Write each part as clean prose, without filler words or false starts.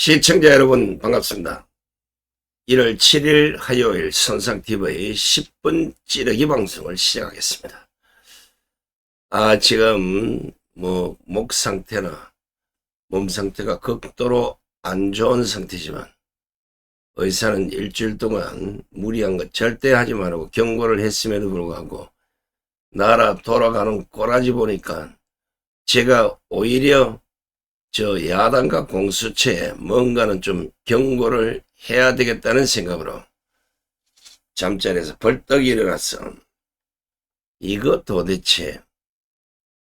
시청자 여러분 반갑습니다. 1월 7일 화요일 선상TV의 10분 찌르기 방송을 시작하겠습니다. 지금 목 상태나 몸 상태가 극도로 안 좋은 상태지만 의사는 일주일 동안 무리한 것 절대 하지 말라고 경고를 했음에도 불구하고 나라 돌아가는 꼬라지 보니까 제가 오히려 야당과 공수처에 뭔가는 좀 경고를 해야 되겠다는 생각으로 잠자리에서 벌떡 일어났어. 이거 도대체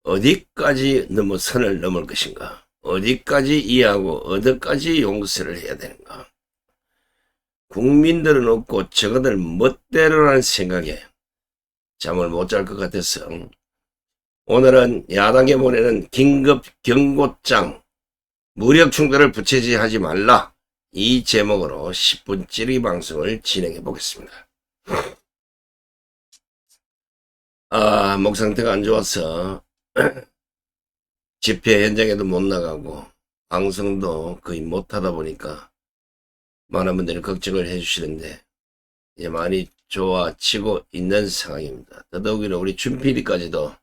어디까지 선을 넘을 것인가? 어디까지 이해하고 어디까지 용서를 해야 되는가? 국민들은 없고 저거들 멋대로라는 생각에 잠을 못 잘 것 같아서 오늘은 야당에 보내는 긴급 경고장 무력 충돌을 부채질하지 말라, 이 제목으로 10분 찌르기 방송을 진행해 보겠습니다. 목 상태가 안 좋아서 집회 현장에도 못 나가고 방송도 거의 못 하다 보니까 많은 분들이 걱정을 해 주시는데 이제 많이 좋아지고 있는 상황입니다. 더더욱이나 우리 준PD까지도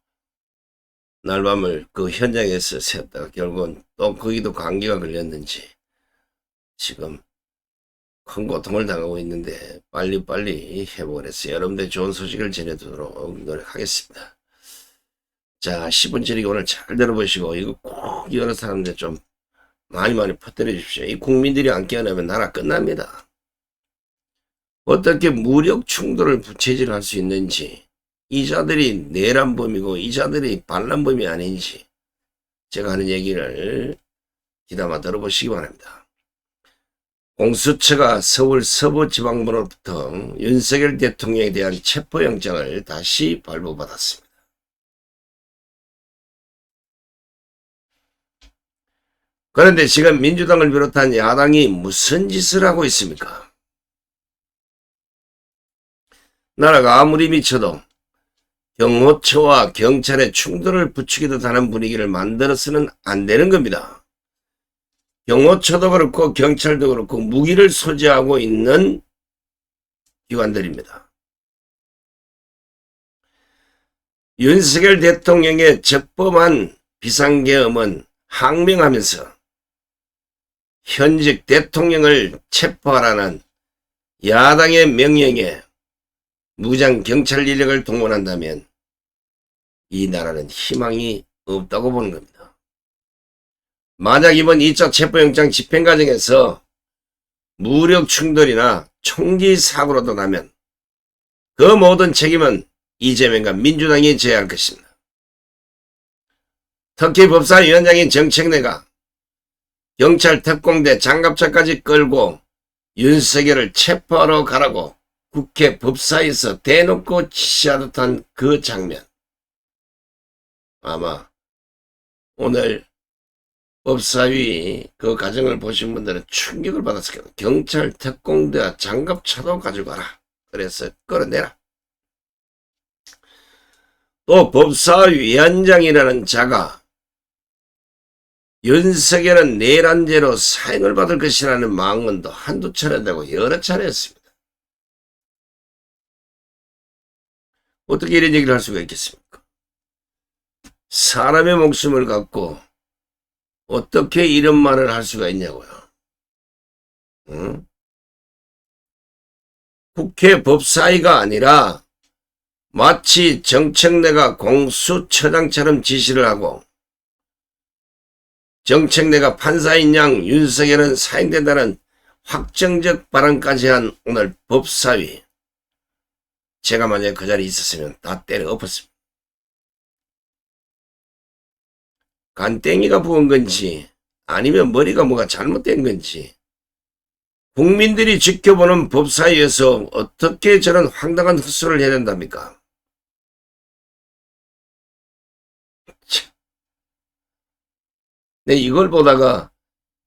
날밤을 그 현장에서 새었다가 결국은 또 거기도 감기가 걸렸는지 지금 큰 고통을 당하고 있는데 빨리빨리 회복을 해서 여러분들 좋은 소식을 전해드리도록 노력하겠습니다. 자, 10분 찌르기 오늘 잘 들어보시고 이거 꼭 여러 사람들 좀 많이 퍼뜨려 주십시오. 이 국민들이 안 깨어나면 나라 끝납니다. 어떻게 무력 충돌을 부채질할 수 있는지, 이자들이 내란범이고 이자들이 반란범이 아닌지 제가 하는 얘기를 귀담아 들어보시기 바랍니다. 공수처가 서울 서부지방법원으로부터 윤석열 대통령에 대한 체포영장을 다시 발부받았습니다. 그런데 지금 민주당을 비롯한 야당이 무슨 짓을 하고 있습니까? 나라가 아무리 미쳐도 경호처와 경찰의 충돌을 부추기듯 하는 분위기를 만들어서는 안 되는 겁니다. 경호처도 그렇고 경찰도 그렇고 무기를 소지하고 있는 기관들입니다. 윤석열 대통령의 적법한 비상계엄은 항명하면서 현직 대통령을 체포하라는 야당의 명령에 무장 경찰 인력을 동원한다면 이 나라는 희망이 없다고 보는 겁니다. 만약 이번 2차 체포영장 집행 과정에서 무력 충돌이나 총기 사고라도 나면 그 모든 책임은 이재명과 민주당이 져야 할 것입니다. 특히 법사위원장인 정책내가 경찰 특공대 장갑차까지 끌고 윤석열을 체포하러 가라고 국회 법사위에서 대놓고 지시하듯 한 그 장면, 아마 오늘 법사위 그 과정을 보신 분들은 충격을 받았을 거예요. 경찰 특공대와 장갑차도 가지고 가라. 그래서 끌어내라. 또 법사위원장이라는 자가 윤석열은 내란죄로 사형을 받을 것이라는 망언도 한두 차례 되고 여러 차례 했습니다. 어떻게 이런 얘기를 할 수가 있겠습니까? 사람의 목숨을 갖고 어떻게 이런 말을 할 수가 있냐고요. 응? 국회 법사위가 아니라 마치 정책내가 공수처장처럼 지시를 하고 정책내가 판사인 양 윤석열은 사형된다는 확정적 발언까지 한 오늘 법사위, 제가 만약에 그 자리에 있었으면 다 때려 엎었습니다. 간땡이가 부은 건지 아니면 머리가 뭐가 잘못된 건지 국민들이 지켜보는 법사위에서 어떻게 저런 황당한 헛소리를 해야 된답니까? 네, 이걸 보다가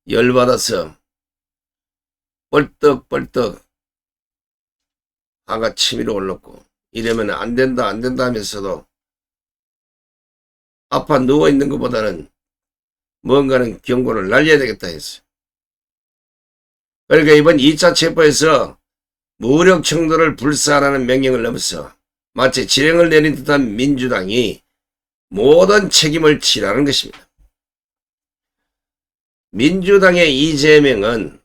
열받아서 벌떡벌떡 화가 치밀어 올랐고, 이러면 안 된다 하면서도 아파 누워있는 것보다는 뭔가는 경고를 날려야 되겠다 했어요. 그러니까 이번 2차 체포에서 무력 충돌을 불사하라는 명령을 넘어서 마치 지령을 내린 듯한 민주당이 모든 책임을 지라는 것입니다. 민주당의 이재명은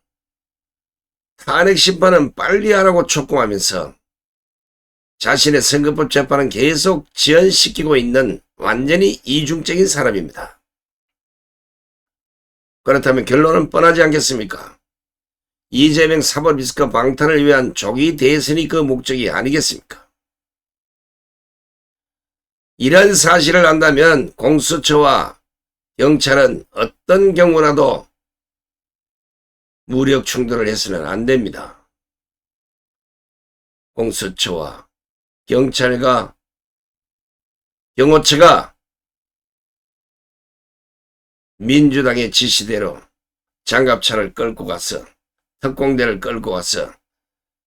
탄핵 심판은 빨리 하라고 촉구하면서 자신의 선거법 재판은 계속 지연시키고 있는 완전히 이중적인 사람입니다. 그렇다면 결론은 뻔하지 않겠습니까? 이재명 사법 리스크 방탄을 위한 조기 대선이 그 목적이 아니겠습니까? 이런 사실을 안다면 공수처와 경찰은 어떤 경우라도 무력 충돌을 해서는 안 됩니다. 공수처와 경찰과 경호처가 민주당의 지시대로 장갑차를 끌고 가서 특공대를 끌고 와서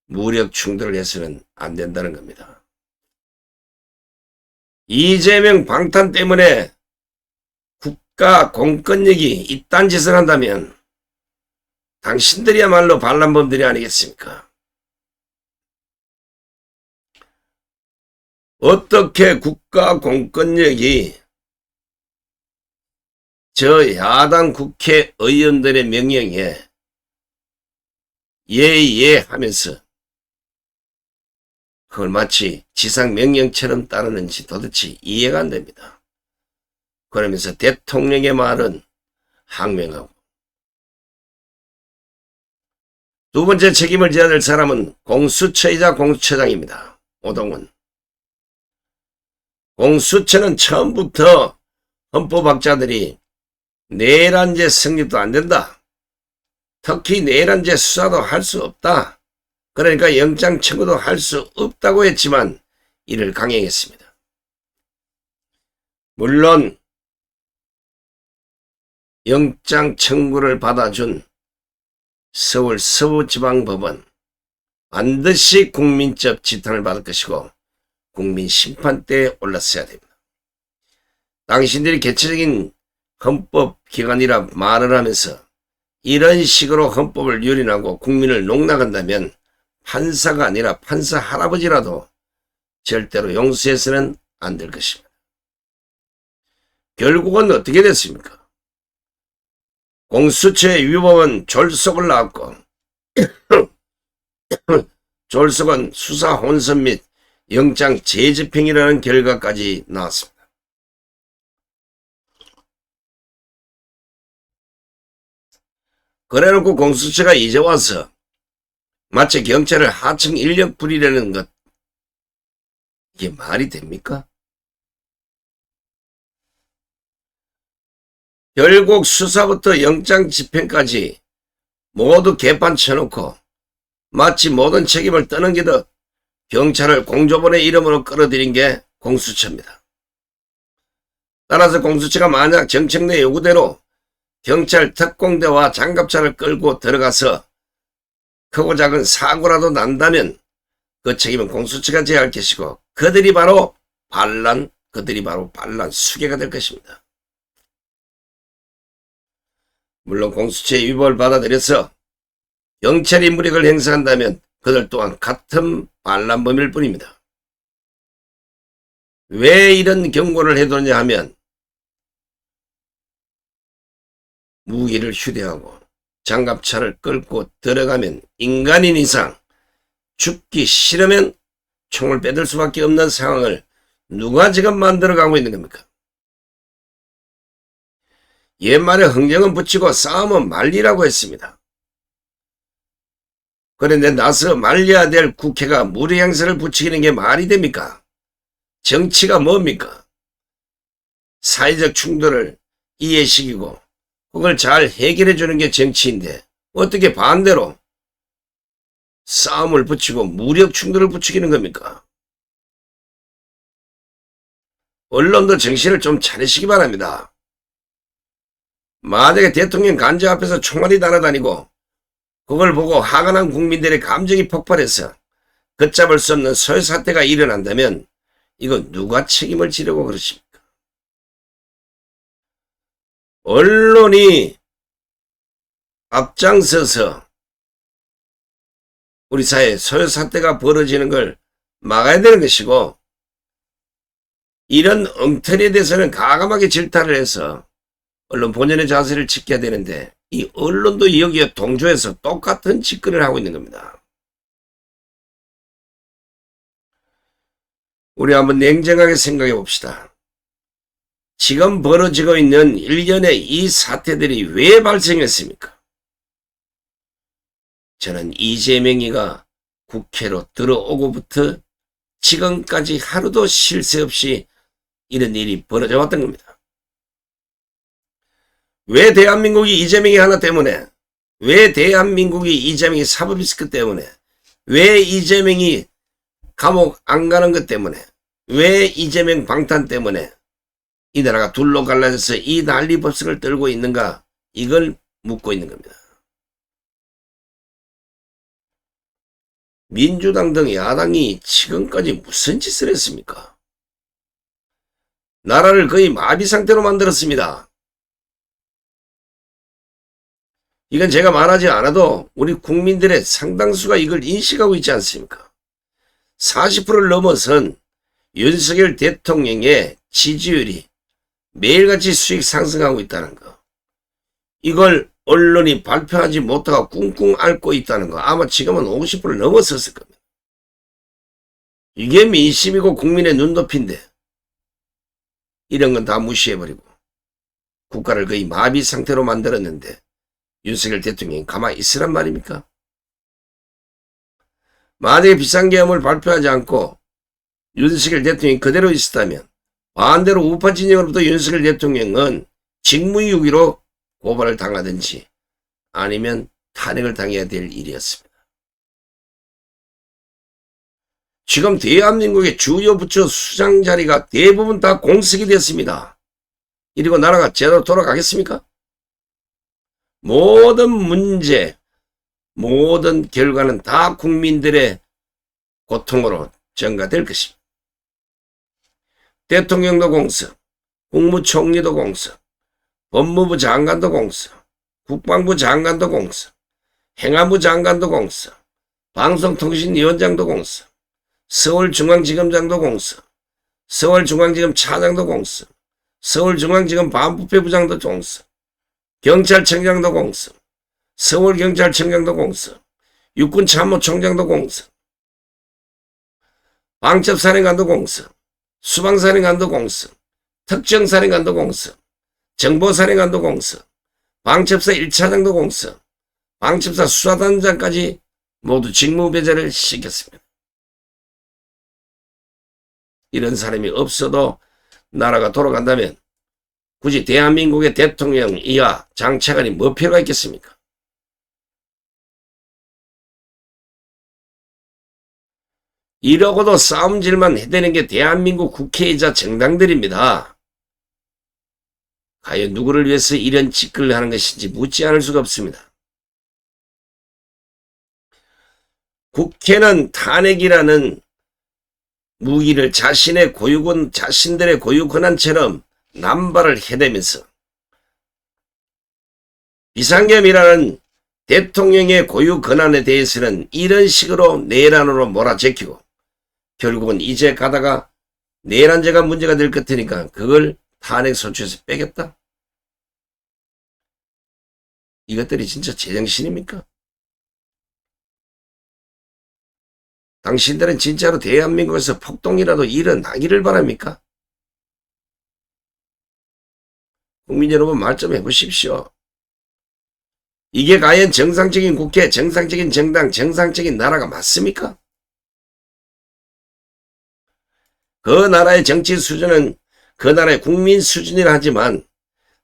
무력 충돌을 해서는 안 된다는 겁니다. 이재명 방탄 때문에 국가 공권력이 이딴 짓을 한다면 당신들이야말로 반란범들이 아니겠습니까? 어떻게 국가 공권력이 저 야당 국회의원들의 명령에 예예 하면서 그걸 마치 지상 명령처럼 따르는지 도대체 이해가 안 됩니다. 그러면서 대통령의 말은 항명하고 두 번째 책임을 져야 될 사람은 공수처이자 공수처장입니다. 오동훈. 공수처는 처음부터 헌법학자들이 내란죄 성립도 안 된다. 특히 내란죄 수사도 할 수 없다. 그러니까 영장 청구도 할 수 없다고 했지만 이를 강행했습니다. 물론 영장 청구를 받아준 서울 서부지방법원 반드시 국민적 지탄을 받을 것이고 국민 심판대에 올랐어야 됩니다. 당신들이 개체적인 헌법기관이라 말을 하면서 이런 식으로 헌법을 유린하고 국민을 농락한다면 판사가 아니라 판사 할아버지라도 절대로 용서해서는 안 될 것입니다. 결국은 어떻게 됐습니까? 공수처의 위법은 졸속을 낳았고 졸속은 수사 혼선 및 영장 재집행이라는 결과까지 나왔습니다. 그래놓고 공수처가 이제 와서 마치 경찰을 하층 인력 부리려는 것, 이게 말이 됩니까? 결국 수사부터 영장 집행까지 모두 개판 쳐놓고 마치 모든 책임을 떠넘기듯 경찰을 공조본의 이름으로 끌어들인 게 공수처입니다. 따라서 공수처가 만약 정청래 요구대로 경찰 특공대와 장갑차를 끌고 들어가서 크고 작은 사고라도 난다면 그 책임은 공수처가 져야 할 것이고 그들이 바로 반란 수괴가 될 것입니다. 물론 공수처의 위법을 받아들여서 경찰이 무력을 행사한다면 그들 또한 같은 반란범일 뿐입니다. 왜 이런 경고를 해두느냐 하면 무기를 휴대하고 장갑차를 끌고 들어가면 인간인 이상 죽기 싫으면 총을 빼들 수밖에 없는 상황을 누가 지금 만들어가고 있는 겁니까? 옛말에 흥정은 붙이고 싸움은 말리라고 했습니다. 그런데 나서 말려야 될 국회가 무리 행사를 부추기는 게 말이 됩니까? 정치가 뭡니까? 사회적 충돌을 이해시키고 그걸 잘 해결해 주는 게 정치인데 어떻게 반대로 싸움을 붙이고 무력 충돌을 부추기는 겁니까? 언론도 정신을 좀 차리시기 바랍니다. 만약에 대통령 관저 앞에서 총알이 날아다니고 그걸 보고 화가 난 국민들의 감정이 폭발해서 걷잡을 수 없는 소요 사태가 일어난다면 이거 누가 책임을 지려고 그러십니까? 언론이 앞장서서 우리 사회에 소요 사태가 벌어지는 걸 막아야 되는 것이고, 이런 엉터리에 대해서는 과감하게 질타를 해서 언론 본연의 자세를 지켜야 되는데, 이 언론도 여기에 동조해서 똑같은 짓거리를 하고 있는 겁니다. 우리 한번 냉정하게 생각해 봅시다. 지금 벌어지고 있는 일련의 이 사태들이 왜 발생했습니까? 저는 이재명이가 국회로 들어오고부터 지금까지 하루도 쉴 새 없이 이런 일이 벌어져 왔던 겁니다. 왜 대한민국이 이재명이 하나 때문에, 왜 대한민국이 이재명이 사법리스크 때문에, 왜 이재명이 감옥 안 가는 것 때문에, 왜 이재명 방탄 때문에 이 나라가 둘로 갈라져서 이 난리법석을 떨고 있는가, 이걸 묻고 있는 겁니다. 민주당 등 야당이 지금까지 무슨 짓을 했습니까? 나라를 거의 마비 상태로 만들었습니다. 이건 제가 말하지 않아도 우리 국민들의 상당수가 이걸 인식하고 있지 않습니까? 40%를 넘어선 윤석열 대통령의 지지율이 매일같이 수익 상승하고 있다는 거. 이걸 언론이 발표하지 못하고 꿍꿍 앓고 있다는 거. 아마 지금은 50%를 넘어섰을 겁니다. 이게 민심이고 국민의 눈높이인데 이런 건 다 무시해버리고 국가를 거의 마비 상태로 만들었는데 윤석열 대통령이 가만히 있으란 말입니까? 만약에 비상계엄을 발표하지 않고 윤석열 대통령이 그대로 있었다면 반대로 우파 진영으로부터 윤석열 대통령은 직무유기로 고발을 당하든지 아니면 탄핵을 당해야 될 일이었습니다. 지금 대한민국의 주요 부처 수장 자리가 대부분 다 공석이 됐습니다. 이리고 나라가 제대로 돌아가겠습니까? 모든 문제, 모든 결과는 다 국민들의 고통으로 전가될 것입니다. 대통령도 공석, 국무총리도 공석, 법무부 장관도 공석, 국방부 장관도 공석, 행안부 장관도 공석, 방송통신위원장도 공석, 서울중앙지검장도 공석, 서울중앙지검 차장도 공석, 서울중앙지검 반부패부장도 공석, 경찰청장도 공석, 서울경찰청장도 공석, 육군참모총장도 공석, 방첩사령관도 공석, 수방사령관도 공석, 특정사령관도 공석, 정보사령관도 공석, 방첩사 1차장도 공석, 방첩사 수사단장까지 모두 직무배제를 시켰습니다. 이런 사람이 없어도 나라가 돌아간다면 굳이 대한민국의 대통령 이하 장차관이 뭐 필요가 있겠습니까? 이러고도 싸움질만 해대는 게 대한민국 국회이자 정당들입니다. 과연 누구를 위해서 이런 짓거리를 하는 것인지 묻지 않을 수가 없습니다. 국회는 탄핵이라는 무기를 자신들의 고유 권한처럼 남발을 해대면서 비상계엄이라는 대통령의 고유 권한에 대해서는 이런 식으로 내란으로 몰아제키고 결국은 이제 가다가 내란죄가 문제가 될 것 같으니까 그걸 탄핵소추에서 빼겠다? 이것들이 진짜 제정신입니까? 당신들은 진짜로 대한민국에서 폭동이라도 일어나기를 바랍니까? 국민 여러분 말 좀 해보십시오. 이게 과연 정상적인 국회, 정상적인 정당, 정상적인 나라가 맞습니까? 그 나라의 정치 수준은 그 나라의 국민 수준이라 하지만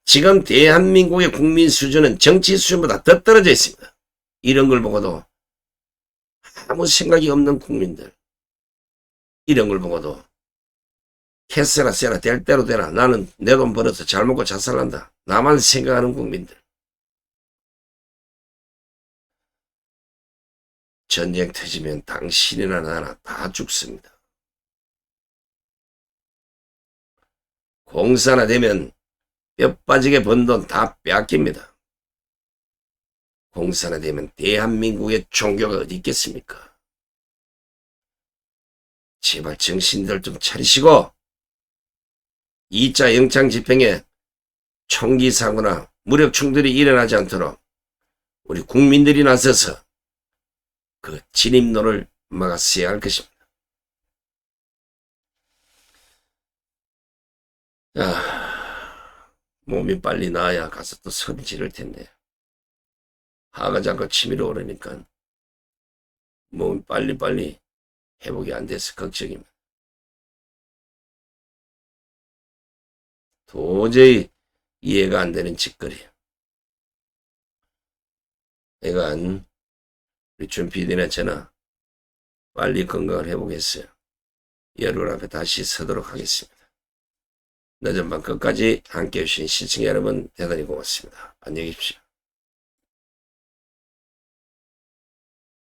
지금 대한민국의 국민 수준은 정치 수준보다 더 떨어져 있습니다. 이런 걸 보고도 아무 생각이 없는 국민들, 이런 걸 보고도 캐세라 세라 될 대로 되라, 나는 내 돈 벌어서 잘 먹고 잘 살란다, 나만 생각하는 국민들. 전쟁 터지면 당신이나 나나 다 죽습니다. 공사나 되면 뼈 빠지게 번 돈 다 뺏깁니다. 공산화되면 대한민국의 종교가 어디 있겠습니까? 제발 정신들 좀 차리시고 2차 영장 집행에 총기 사고나 무력 충돌이 일어나지 않도록 우리 국민들이 나서서 그 진입로를 막았어야 할 것입니다. 몸이 빨리 나아야 가서 또 소리 지를 텐데 하가 자꾸 치밀어 오르니까 몸이 빨리 회복이 안 돼서 걱정입니다. 도저히 이해가 안 되는 짓거리예요. 그러니까 우리 준 PD나 저나 빨리 건강을 회복했어요. 여러분 앞에 다시 서도록 하겠습니다. 늦은 밤 끝까지 함께해 주신 시청자 여러분 대단히 고맙습니다. 안녕히 계십시오.